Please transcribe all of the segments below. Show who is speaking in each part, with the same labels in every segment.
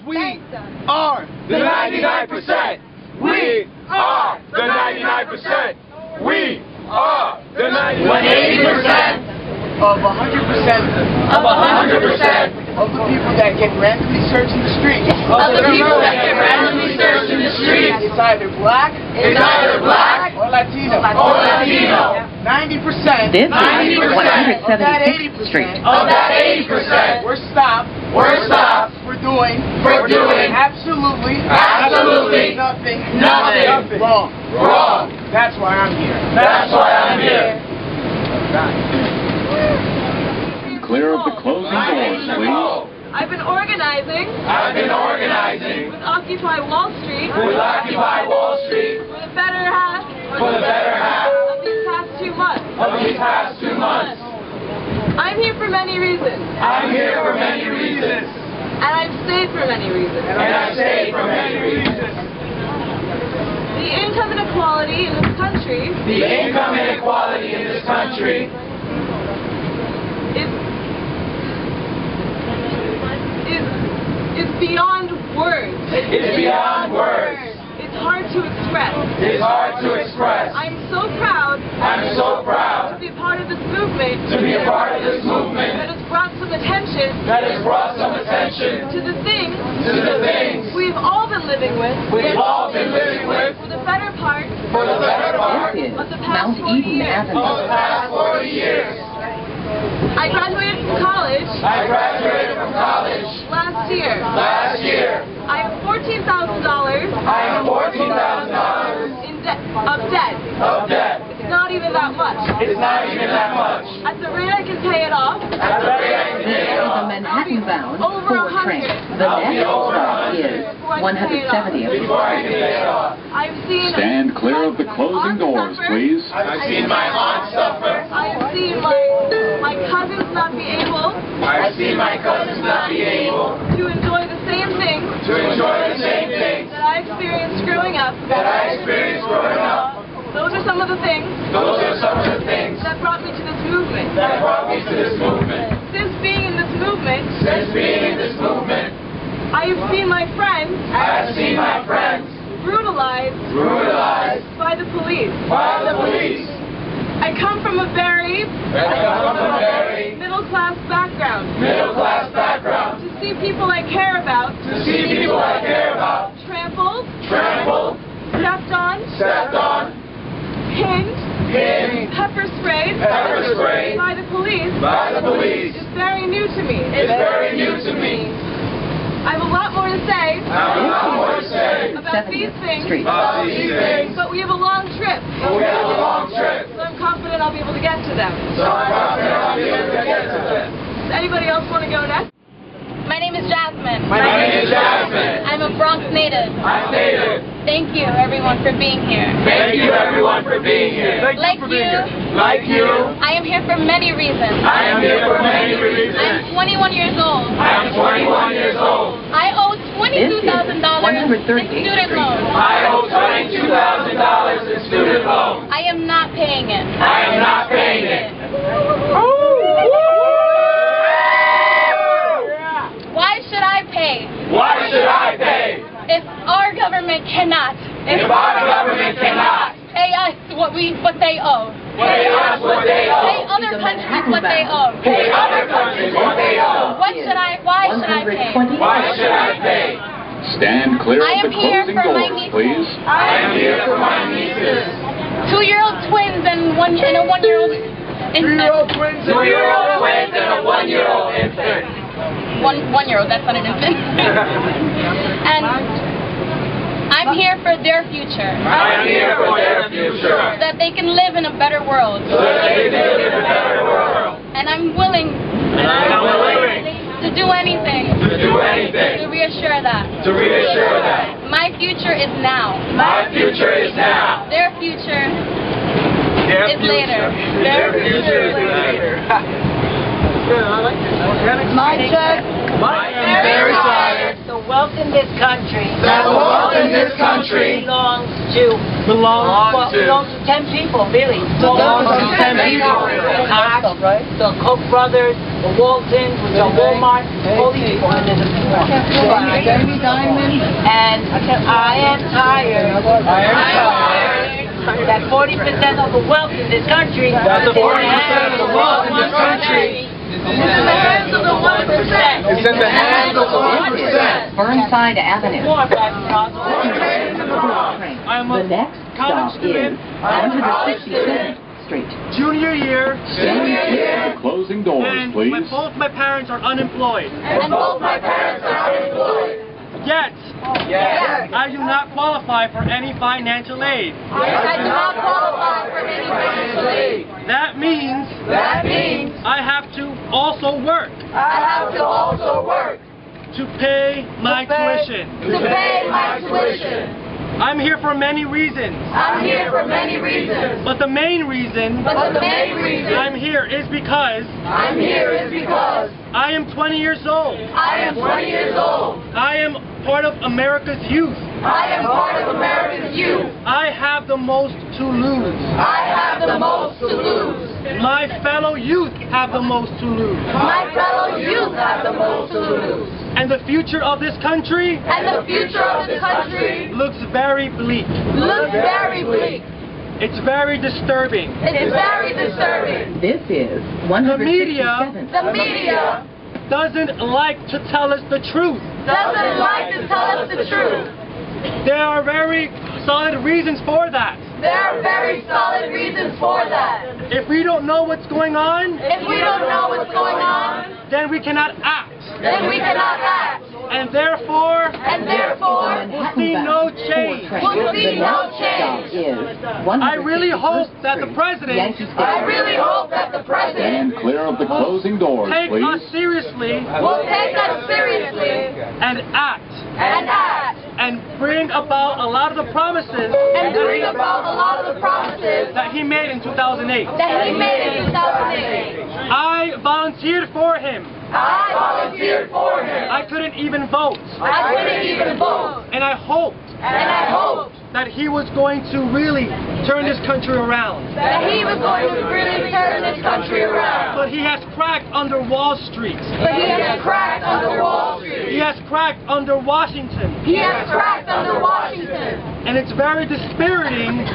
Speaker 1: we are the 99%. We are the 99%. We are the 99%.
Speaker 2: 80% of 100% of 100% of the people that get randomly searched in the street.
Speaker 3: Of the people that get randomly searched in the street.
Speaker 2: It's either black.
Speaker 3: It's either black
Speaker 2: or Latino.
Speaker 3: Or Latino.
Speaker 2: 90%.
Speaker 4: This is
Speaker 3: 90%
Speaker 4: 176th Street.
Speaker 3: Of that 80%.
Speaker 2: We're stopped.
Speaker 3: We're stopped.
Speaker 2: We're doing
Speaker 3: absolutely
Speaker 2: nothing
Speaker 3: wrong.
Speaker 2: That's why I'm here.
Speaker 3: That's why I'm here.
Speaker 5: Clear of the closing doors, please.
Speaker 6: I've been organizing with Occupy Wall Street
Speaker 3: For the
Speaker 6: better half of these past 2 months. I'm here for many reasons. And I've stayed for many reasons. The income inequality in this country is beyond words. It's hard to express. I'm so proud to be a part of this movement that has brought some attention to the things we've all been living with for the better part
Speaker 4: This
Speaker 6: of
Speaker 4: is
Speaker 6: the past
Speaker 4: Mount
Speaker 6: 40
Speaker 4: Eden
Speaker 6: years.
Speaker 4: Avenue.
Speaker 6: I graduated from college last year. I have $14,000 of debt. It's not even that much. At the rate I can pay it off,
Speaker 4: This is a Manhattan-bound 4 train. The next stop is 170th.
Speaker 6: I've seen
Speaker 5: Stand clear of the closing doors, please.
Speaker 3: I've seen my aunt suffer.
Speaker 6: I've seen my cousins not be able to enjoy the same things that I experienced growing up. Those are some of the things that brought me to this movement. Since being in this movement, I have seen my friends brutalized by the police. I come from a very middle-class background. To see people I care about trampled, stepped on, pinned, pepper sprayed by the police is very new to me. I have a lot more to say about these things, but we have a long trip. So I'm confident I'll be able to get to them. Does anybody else want to go next?
Speaker 7: My name is Jasmine.
Speaker 3: I'm
Speaker 7: a Bronx native. Thank you, everyone, for being here.
Speaker 3: Like you,
Speaker 7: I am here for many reasons.
Speaker 3: I am here for many
Speaker 7: I
Speaker 3: reasons.
Speaker 7: am 21 years old.
Speaker 3: I am 21 years old.
Speaker 7: I owe $22,000 in student loans.
Speaker 3: I owe $22,000 in student loans.
Speaker 7: I am not paying it.
Speaker 3: I am not paying it.
Speaker 7: Why should I pay?
Speaker 3: Why should I pay?
Speaker 7: If our government cannot.
Speaker 3: If our government cannot
Speaker 7: Pay us what they owe.
Speaker 3: pay us what they
Speaker 7: Pay
Speaker 3: owe.
Speaker 7: other countries what they owe.
Speaker 3: Pay other countries what they owe.
Speaker 7: Why should I pay?
Speaker 3: Why should I pay?
Speaker 5: Stand clear
Speaker 7: I
Speaker 5: of
Speaker 7: am
Speaker 5: the
Speaker 7: here
Speaker 5: closing
Speaker 7: for my
Speaker 5: doors,
Speaker 7: nieces.
Speaker 5: please.
Speaker 3: I am here for my nieces.
Speaker 7: 2-year-old twins and a 1-year-old infant.
Speaker 3: 2-year-old twins and a 1-year-old infant.
Speaker 7: 1-year-old, that's not an infant. And I'm here for their future.
Speaker 3: I am here for their future.
Speaker 7: So that they can live in a better world.
Speaker 3: So that they can live in a better world.
Speaker 7: And I'm willing to do anything to reassure that. My future is now.
Speaker 3: My future is now.
Speaker 7: Their future is later.
Speaker 8: My church
Speaker 3: Very tired.
Speaker 8: the wealth in this country
Speaker 3: That the wealth in this country
Speaker 8: belongs
Speaker 2: to belongs to 10 people, really. Belongs to 10 people. The Koch brothers, the Waltons, which are Walmart, all these people, and there's a few more. And I am tired. That 40% of the wealth in this country is in the hands of the wealth in this country. It's in the hands of the 1%.
Speaker 1: It's in the hands of the 1%.
Speaker 4: Burnside Avenue.
Speaker 8: The
Speaker 4: next
Speaker 8: college
Speaker 4: stop
Speaker 8: student,
Speaker 4: is 167th Street.
Speaker 8: Junior year,
Speaker 5: The closing doors,
Speaker 8: and
Speaker 5: please.
Speaker 8: both my parents are unemployed. Yet, I do not qualify for any financial aid. That means I have to also work to pay my tuition. I'm here for many reasons. But the main reason I'm here is because I am 20 years old. I am part of America's youth. I have the most to lose. My fellow youth have the most to lose. And the future of this country looks very bleak. It's very disturbing.
Speaker 4: This is
Speaker 8: The media
Speaker 4: 167th.
Speaker 8: doesn't like to tell us the truth. There are very solid reasons for that. If we don't know what's going on, then we cannot act. And therefore, we'll see no change. I really hope that the president
Speaker 5: Stand clear of the closing doors,
Speaker 8: take us
Speaker 5: please.
Speaker 8: seriously and act and bring about a lot of the promises that he made in 2008. I volunteered for him. I couldn't even vote. And I hoped that he was going to really turn this country around. But he has cracked under Wall Street. He has cracked under Washington. And it's very dispiriting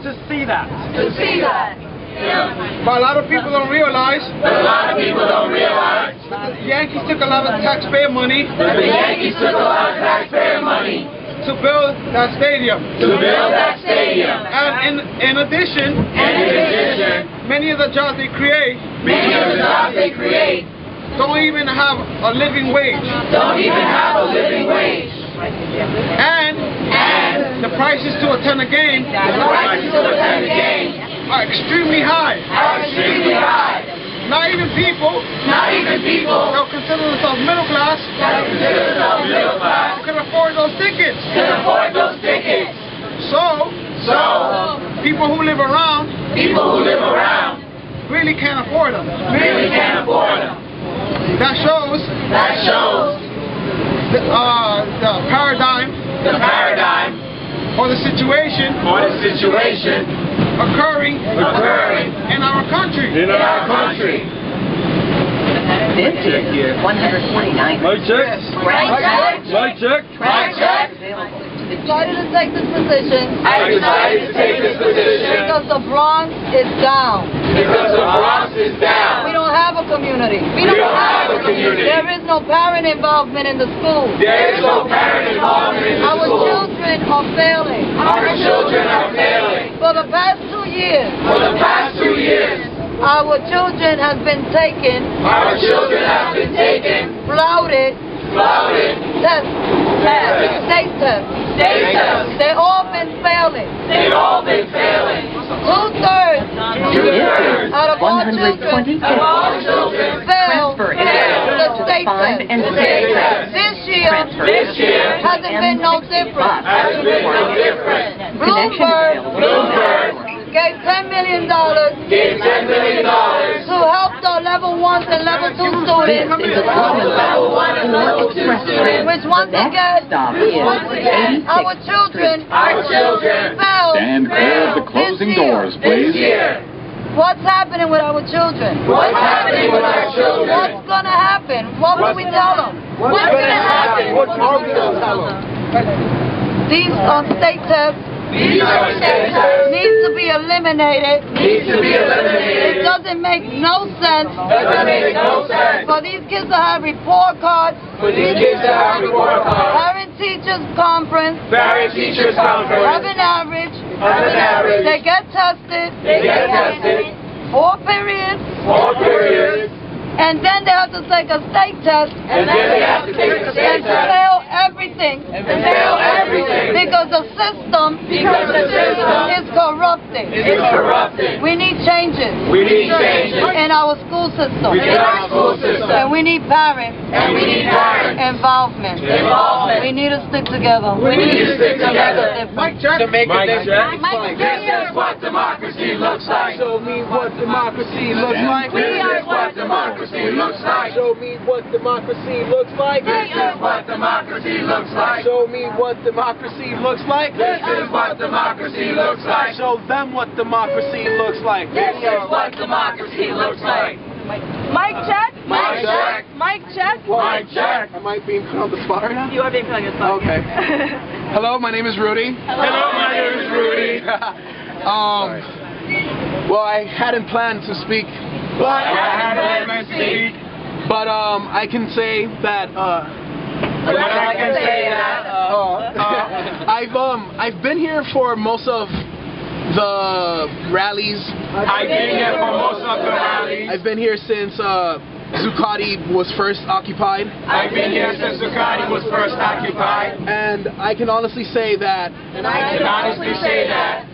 Speaker 8: to see that.
Speaker 1: But a lot of people don't realize that the Yankees took a lot of taxpayer money to build that stadium. And in addition, many of the jobs they create don't even have a living wage. And the prices to attend a game are extremely high. Not even people that consider themselves middle class can afford those tickets. So people who live around really can't afford them. That shows the paradigm or the situation occurring in our country.
Speaker 4: This is 149th.
Speaker 1: Mic check.
Speaker 6: Decided to take this position because the Bronx is down. We don't have a community. There is no parent involvement in the school. Our children are failing. For the past 2 years, our children have been taken, flouted, state tests. They've all been failing. 2/3 out of all children fail the state test. This year hasn't been no different. Bloomberg gave $10 million to help the level 1 and level 2 students.
Speaker 4: This is a level 1 and level 2 students.
Speaker 6: Which once again, our children fell.
Speaker 5: Stand clear of the closing doors, please.
Speaker 6: What's happening with our children?
Speaker 3: What's happening with our children?
Speaker 6: What's gonna happen? What will we tell them?
Speaker 3: What's gonna happen?
Speaker 1: What are we going to tell them?
Speaker 6: These state tests
Speaker 3: These are state tests.
Speaker 6: needs to be eliminated.
Speaker 3: Needs to be eliminated.
Speaker 6: It doesn't make no sense
Speaker 3: Doesn't make no sense.
Speaker 6: for these kids to have report cards,
Speaker 3: For these kids to have report cards.
Speaker 6: parent-teachers conference,
Speaker 3: Parent-teachers conference.
Speaker 6: have an average, they get tested,
Speaker 3: They get tested.
Speaker 6: 4 periods,
Speaker 3: 4 periods.
Speaker 6: and then they have to take a state test
Speaker 3: And then they have to take a state
Speaker 6: and
Speaker 3: test.
Speaker 6: fail everything.
Speaker 3: And fail everything.
Speaker 6: Because the system is corrupted.
Speaker 3: It's corrupted.
Speaker 6: We need changes
Speaker 3: We need changes.
Speaker 6: in our school system.
Speaker 3: In our school system.
Speaker 6: And we need parents
Speaker 3: And we need parents.
Speaker 6: involvement.
Speaker 3: Involvement.
Speaker 6: We need to stick together.
Speaker 3: We need to stick together.
Speaker 1: Mike check. To make
Speaker 3: Mike check.
Speaker 1: This
Speaker 3: This is what democracy looks like.
Speaker 1: Show me what democracy looks like.
Speaker 3: This is what democracy looks like.
Speaker 1: Show me what democracy looks like.
Speaker 3: This is what democracy looks like.
Speaker 1: Show me what democracy looks like.
Speaker 3: This is what democracy looks like.
Speaker 1: Show them what democracy looks like.
Speaker 3: This is what democracy looks like.
Speaker 6: Mic check.
Speaker 3: Mic check.
Speaker 6: Mic check.
Speaker 3: Mic check.
Speaker 1: Am I being put on the spot right now?
Speaker 6: You are being put on your spot.
Speaker 1: Okay. Hello, my name is Rudy.
Speaker 3: Hello, my name is Rudy.
Speaker 1: Well, I hadn't planned to speak,
Speaker 3: But I had to speak.
Speaker 1: but I can say that
Speaker 3: But I can say that.
Speaker 1: I've been here for most of the rallies.
Speaker 3: I've been here for most of the rallies.
Speaker 1: I've been here since Zuccotti was first occupied,
Speaker 3: I've been here since Zuccotti was first occupied.
Speaker 1: and I can honestly say that
Speaker 3: I can honestly say that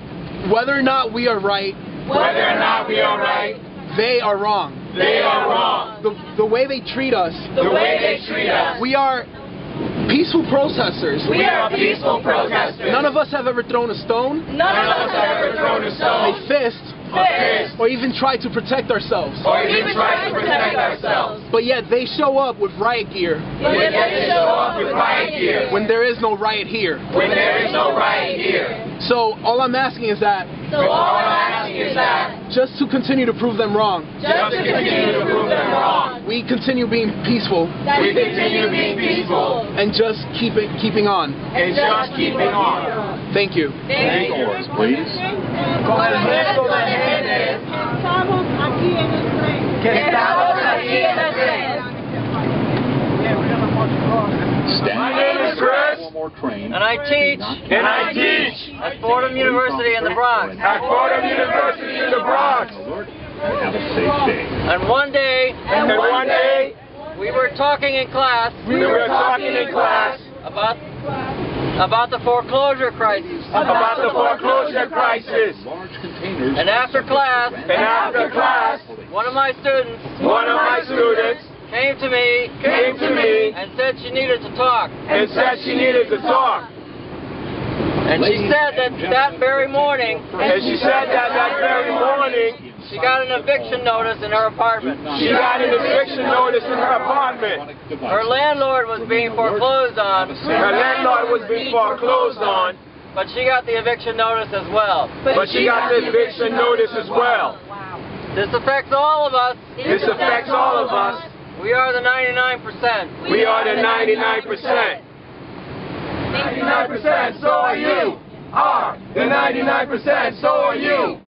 Speaker 1: whether or not we are right,
Speaker 3: whether or not we are right,
Speaker 1: they are wrong.
Speaker 3: they are wrong.
Speaker 1: The way they treat us,
Speaker 3: The way they treat us.
Speaker 1: we are peaceful protesters.
Speaker 3: We are peaceful protesters.
Speaker 1: None of us have ever thrown a stone,
Speaker 3: None of us have ever thrown a
Speaker 1: a
Speaker 3: stone,
Speaker 1: fist,
Speaker 3: a fist,
Speaker 1: or even tried to protect ourselves.
Speaker 3: or even tried to protect ourselves.
Speaker 1: But yet they show up with riot gear
Speaker 3: But yet they show up with riot gear
Speaker 1: when there is no riot here.
Speaker 3: when there is no riot here.
Speaker 1: So all I'm asking is that
Speaker 3: So all I'm asking is that
Speaker 1: just to continue to prove them wrong,
Speaker 3: just to continue to prove them wrong,
Speaker 1: we continue being peaceful
Speaker 3: we continue being peaceful
Speaker 1: and just keeping on.
Speaker 3: and just keeping on.
Speaker 1: Thank you.
Speaker 3: Thank you.
Speaker 5: Doors, please.
Speaker 3: My name is Chris.
Speaker 5: One more train.
Speaker 2: And I teach
Speaker 3: And I teach
Speaker 2: at Fordham University in the Bronx.
Speaker 3: at Fordham University in the Bronx.
Speaker 5: Alert. Have a safe day.
Speaker 2: And one day,
Speaker 3: And one day,
Speaker 2: we were talking in class
Speaker 3: we were talking in class
Speaker 2: about the foreclosure crisis.
Speaker 3: about the foreclosure crisis.
Speaker 5: Large containers.
Speaker 2: And after class,
Speaker 3: And after class,
Speaker 2: one of my students
Speaker 3: one of my students
Speaker 2: came to me
Speaker 3: and
Speaker 2: and said she needed to talk.
Speaker 3: said she needed to talk.
Speaker 2: And she said that very morning,
Speaker 3: And she said that very morning,
Speaker 2: she got an eviction notice in her apartment.
Speaker 3: she got an eviction notice in her apartment.
Speaker 2: Her landlord was being foreclosed on,
Speaker 3: Her landlord was being foreclosed on,
Speaker 2: but she got the eviction notice as well.
Speaker 3: but she got the eviction notice as well.
Speaker 2: This affects all of us.
Speaker 3: This affects all of us.
Speaker 2: We are the 99%.
Speaker 3: We are the 99%. 99%, so are you. Are the 99%, so are you.